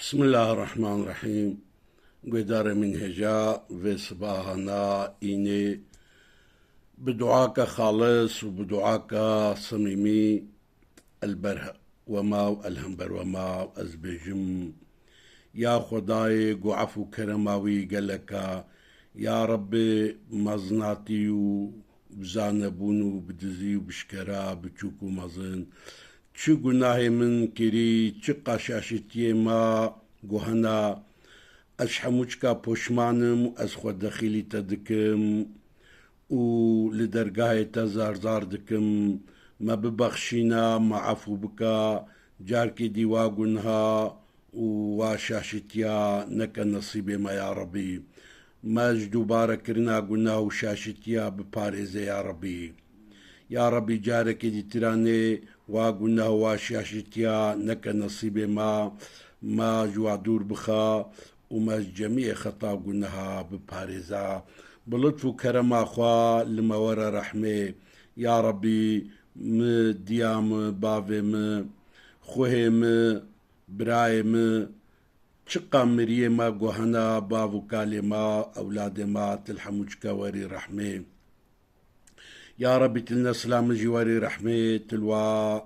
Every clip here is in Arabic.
بسم الله الرحمن الرحيم. قدر من هجاء في صباحنا إني بدعاك خالص وبدعاك صميمي البره وما الهمبر وما أزبجم يا خداي قعفو كرماوي قلك يا ربي مزناتي وبزانبونو بدزي وبشكرا بتشوكو مزن چه گناه من کری چه قشاشتی ما گوهنا از حموچکا پشمانم از خود دخیلی تدکم و لدرگاه تزارزار دکم ما ببخشینا ما عفو بکا جارکی دیوا گنها و واشاشتیا نکا نصیب ما یا ربی ما دوباره کرنا گناه و شاشتیا بپارزه یا ربی يا ربي جارك دي تراني واقولنا واشاشتيا نك نصيب ما جوا دور بخا وما جميع خطا قلناها بباريزا بلطف وكرم اخوا لمورا رحمه يا ربي ديام بافم خوهم برايم شقا مريما قوهنا بافو كالما اولاد ما تلحموشكا وري رحمه يا ربي تلنا سلام جواري رحمة تلوا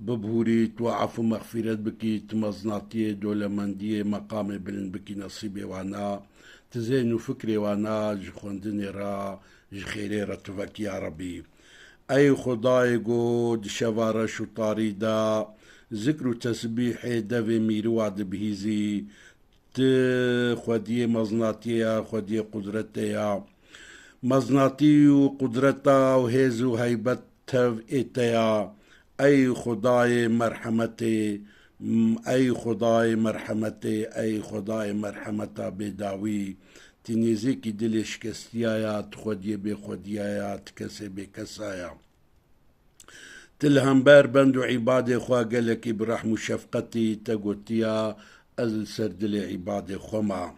ببهوري توعفو مغفرة بكي تمزناتي دولة مندية مقام بلن بكي نصيبي وانا تزينو فكري وانا جخوندني را جخيري رتفك يا ربي أي خداي قو دشوارة شطاري دا ذكر تسبيح دفي ميرو عد بهيزي خودية مزناتي خودية قدرتي مزناتی و قدرتا و هیز و هیبت ایتیا ای خدای مرحمتی ای خدای مرحمتی ای خدای مرحمتا بداوی تنیزی کی دلش کستیایات خودی به خودیایات کسی به کسایا تلهم بار بند و عباد خوا گلکی برحم و شفقتی تگوتیا از سردل عباد خما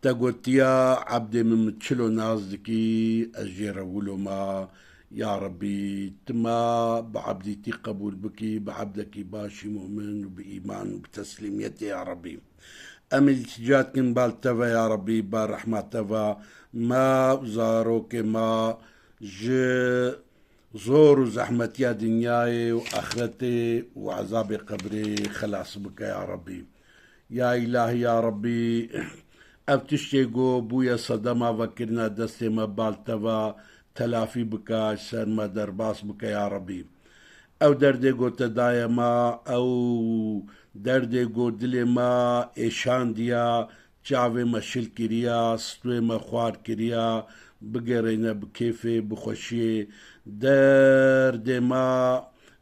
تقولتيا عبدي من متشلو نازدكي أجير ما يا ربي تما بعبدتي قبول بكي بعبدك باشي مؤمن وبإيمان وبتسليميتي يا ربي أمل تجاتك بالتفا يا ربي برحمة تفا ما زاروك ما زور وزحمة يا دنياي وآخرتي وعذاب قبري خلاص بك يا ربي يا إلهي يا ربي افتشتيگو بويا صدما وكرنا دستي ما بالتوا تلافي بكا سر ما درباس بكا يا ربي او دردگو تدايا ما او دردگو دل ما ایشان دیا چاوه ما شل کریا ستوه ما خوار کریا بگرينا بكيفي بخوشي درد ما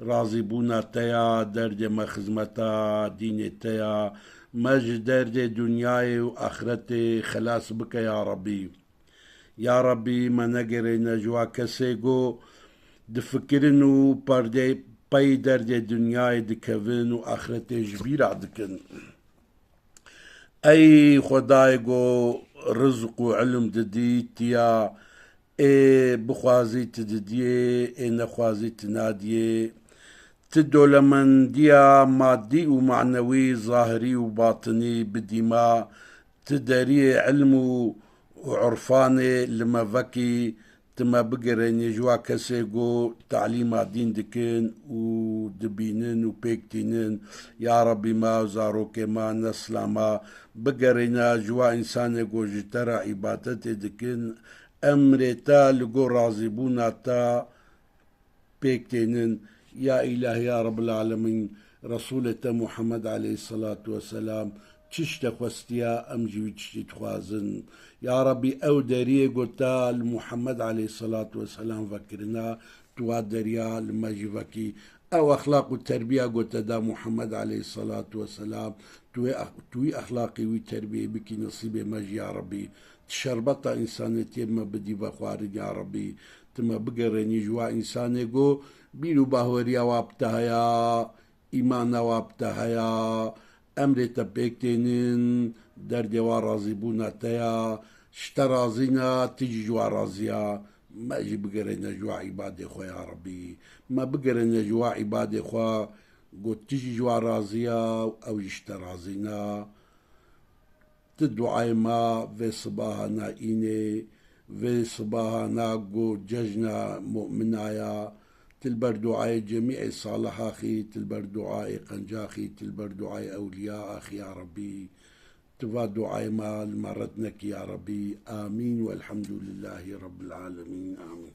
راضي بونا تيا درد ما خزمتا دين تيا مجد درد دنياي وآخرتي خلاص بك يا ربي يا ربي ما نقري نجوا كسيقو دفكرنو باردي باي درد دنياي دكفن وآخرتي جبير عدكن أي خدايقو رزق وعلم دديتيا اي بخوازي تدديه اي نخوازي تناديه تدول من ديا مادي ومعنوي ظاهري وباطني بدماء تدري علم وعرفاني لما فكي تما بقرن يجوا كسيقو تعليم دين دكن ودبينن وبيكتينن يا ربي ما زاروك ما نسلاما بقرنا جوا إنسان يقو جترى عبادتي دكن أمرتا لقو رازبونا تا بيكتينن يا إلهي يا رب العالمين رسولة محمد عليه الصلاة والسلام تشت خوستيا أمجي تشت خوازن يا ربي أو دريه قلتا محمد عليه الصلاة والسلام فكرنا توا دريا لما فكي أو أخلاق التربية قلتا دا محمد عليه الصلاة والسلام توي أخلاقي وتربية بكي نصيبي مجي يا ربي تشربطة إنسانيتي ما بدي بخوارج يا ربي تما بقرني جوا إنساني قو بيلو باهوريا وابتهايا إيمانا وابتهايا أمري تبكتين درد ورازبونا تيا اشترازينا تجي جوا رازيا ما اجي بقرنا جوا عبادي خو يا ربي ما بقرنا جوا عبادي خو قلت تجي جوا رازيا أو يشترازينا تدعي ما في صباحنا إني في صباحنا قو ججنا مؤمنايا تلبر دعاء جميع صالح أخي تلبر دعاء قنجاخي تلبر دعاء أولياء أخي يا ربي تبا دعاء ما مرتنك يا ربي آمين والحمد لله رب العالمين آمين.